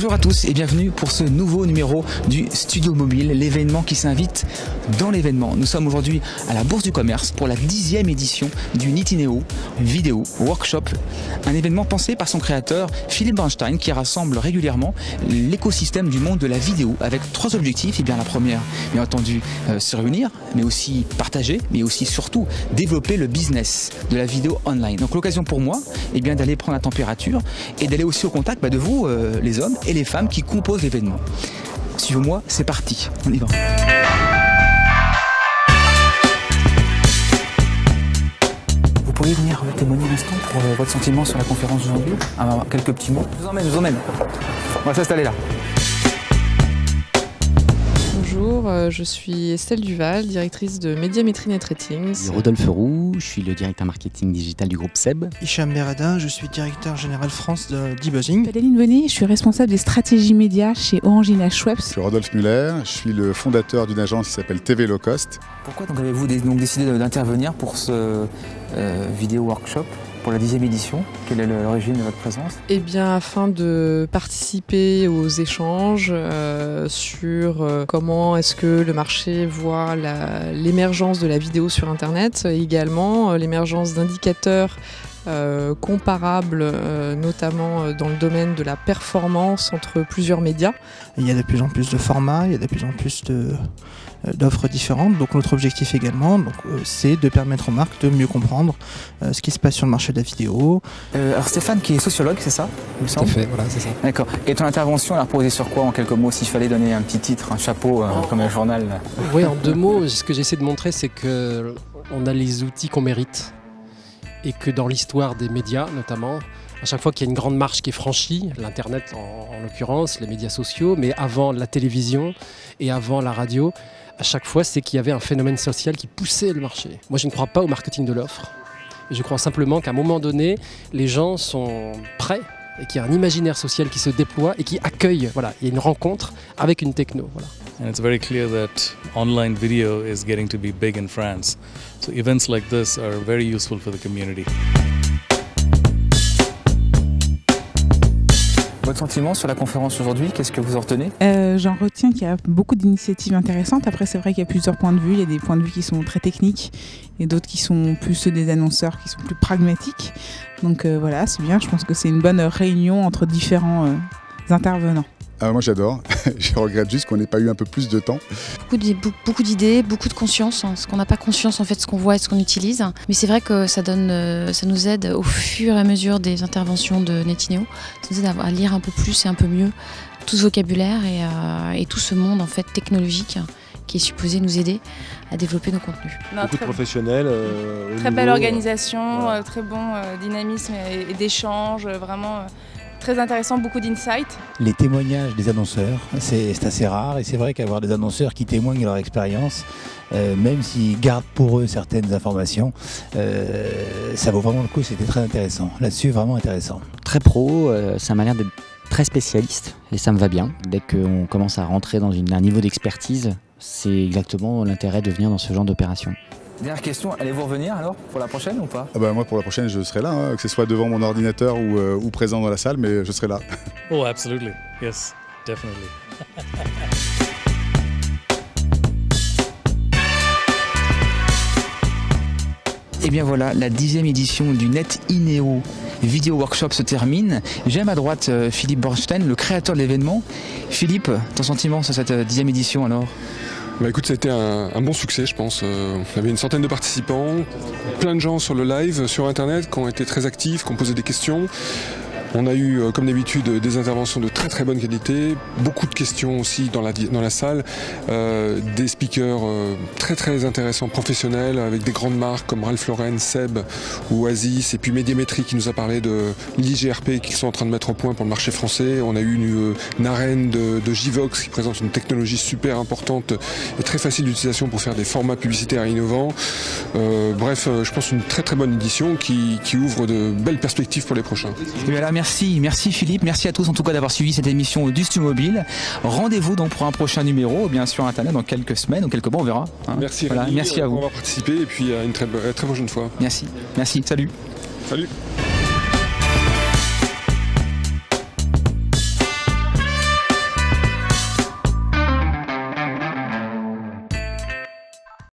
Bonjour à tous et bienvenue pour ce nouveau numéro du Studio Mobile, l'événement qui s'invite dans l'événement. Nous sommes aujourd'hui à la Bourse du Commerce pour la 10e édition du Netineo Vidéo Workshop, un événement pensé par son créateur Philippe Bernstein qui rassemble régulièrement l'écosystème du monde de la vidéo avec trois objectifs. Et bien la première, bien entendu, se réunir, mais aussi partager, mais aussi surtout développer le business de la vidéo online. Donc l'occasion pour moi, eh bien d'aller prendre la température et d'aller aussi au contact de vous, les hommes et les femmes qui composent l'événement. Suivez-moi, c'est parti, on y va. Vous pourriez venir témoigner un instant pour votre sentiment sur la conférence d'aujourd'hui? Quelques petits mots. Je vous emmène. On va s'installer là. Bonjour, je suis Estelle Duval, directrice de Médiamétrie Net Ratings. Rodolphe Roux, je suis le directeur marketing digital du groupe SEB. Hicham Berada, je suis directeur général France d'e-buzzing. Adeline Venet, je suis responsable des stratégies médias chez Orangina Schweppes. Je suis Rodolphe Muller, je suis le fondateur d'une agence qui s'appelle TV Low Cost. Pourquoi donc avez-vous décidé d'intervenir pour ce vidéo workshop pour la 10e édition? Quelle est l'origine de votre présence? Eh bien, afin de participer aux échanges sur comment est-ce que le marché voit l'émergence de la vidéo sur Internet, et également l'émergence d'indicateurs comparables, notamment dans le domaine de la performance entre plusieurs médias. Il y a de plus en plus de formats, il y a de plus en plus d'offres différentes. Donc notre objectif également, c'est de permettre aux marques de mieux comprendre ce qui se passe sur le marché de la vidéo. Alors Stéphane qui est sociologue, c'est ça? Tout à fait, voilà, c'est ça. D'accord. Et ton intervention, elle a reposé sur quoi en quelques mots, s'il fallait donner un petit titre, un chapeau, comme un journal? Oui, en 2 mots, ce que j'essaie de montrer, c'est qu'on a les outils qu'on mérite et que dans l'histoire des médias, notamment, à chaque fois qu'il y a une grande marche qui est franchie, l'Internet en l'occurrence, les médias sociaux, mais avant la télévision et avant la radio, à chaque fois, c'est qu'il y avait un phénomène social qui poussait le marché. Moi, je ne crois pas au marketing de l'offre. Je crois simplement qu'à un moment donné, les gens sont prêts et qu'il y a un imaginaire social qui se déploie et qui accueille. Voilà, il y a une rencontre avec une techno. Voilà. And it's very clear that online video is getting to be big in France. So events like this are very useful for the community. Votre sentiment sur la conférence aujourd'hui, qu'est-ce que vous en retenez? J'en retiens qu'il y a beaucoup d'initiatives intéressantes. Après, c'est vrai qu'il y a plusieurs points de vue. Il y a des points de vue qui sont très techniques et d'autres qui sont plus ceux des annonceurs, qui sont plus pragmatiques. Donc voilà, c'est bien. Je pense que c'est une bonne réunion entre différents intervenants. Moi j'adore, je regrette juste qu'on n'ait pas eu un peu plus de temps. Beaucoup d'idées, beaucoup de conscience, parce qu'on n'a pas conscience en fait de ce qu'on voit et de ce qu'on utilise. Mais c'est vrai que ça nous aide au fur et à mesure des interventions de Netineo, ça nous aide à lire un peu plus et un peu mieux tout ce vocabulaire et tout ce monde en fait technologique qui est supposé nous aider à développer nos contenus. Beaucoup de professionnels. Très belle organisation, voilà. Très bon dynamisme et d'échange, vraiment. Très intéressant, beaucoup d'insights. Les témoignages des annonceurs, c'est assez rare et c'est vrai qu'avoir des annonceurs qui témoignent de leur expérience, même s'ils gardent pour eux certaines informations, ça vaut vraiment le coup, c'était très intéressant. Là-dessus, vraiment intéressant. Très pro, ça m'a l'air d'être très spécialiste et ça me va bien. Dès qu'on commence à rentrer dans un niveau d'expertise, c'est exactement l'intérêt de venir dans ce genre d'opération. Dernière question, allez-vous revenir alors pour la prochaine ou pas? Moi pour la prochaine je serai là, que ce soit devant mon ordinateur ou présent dans la salle, mais je serai là. Oh, absolutely. Yes, definitely. Et bien voilà, la 10e édition du Netineo Vidéo Workshop se termine. J'ai à ma droite Philippe Bernstein, le créateur de l'événement. Philippe, ton sentiment sur cette 10e édition alors? Écoute, ça a été un bon succès, je pense. On avait une centaine de participants, plein de gens sur le live, sur Internet, qui ont été très actifs, qui ont posé des questions. On a eu, comme d'habitude, des interventions de très très bonne qualité, beaucoup de questions aussi dans la salle, des speakers très très intéressants, professionnels, avec des grandes marques comme Ralph Lauren, Seb ou Oasis, et puis Médiamétrie qui nous a parlé de l'IGRP qu'ils sont en train de mettre au point pour le marché français. On a eu une arène de Gvox qui présente une technologie super importante et très facile d'utilisation pour faire des formats publicitaires innovants. Bref, je pense une très très bonne édition qui ouvre de belles perspectives pour les prochains. Et bien là, merci Philippe, merci à tous en tout cas d'avoir suivi cette émission du Studio Mobile. Rendez-vous donc pour un prochain numéro, bien sûr Internet dans quelques semaines ou quelques mois, on verra. Merci, voilà, Rémi, merci à vous. On va participer et puis à une très prochaine fois. Merci, salut. Salut.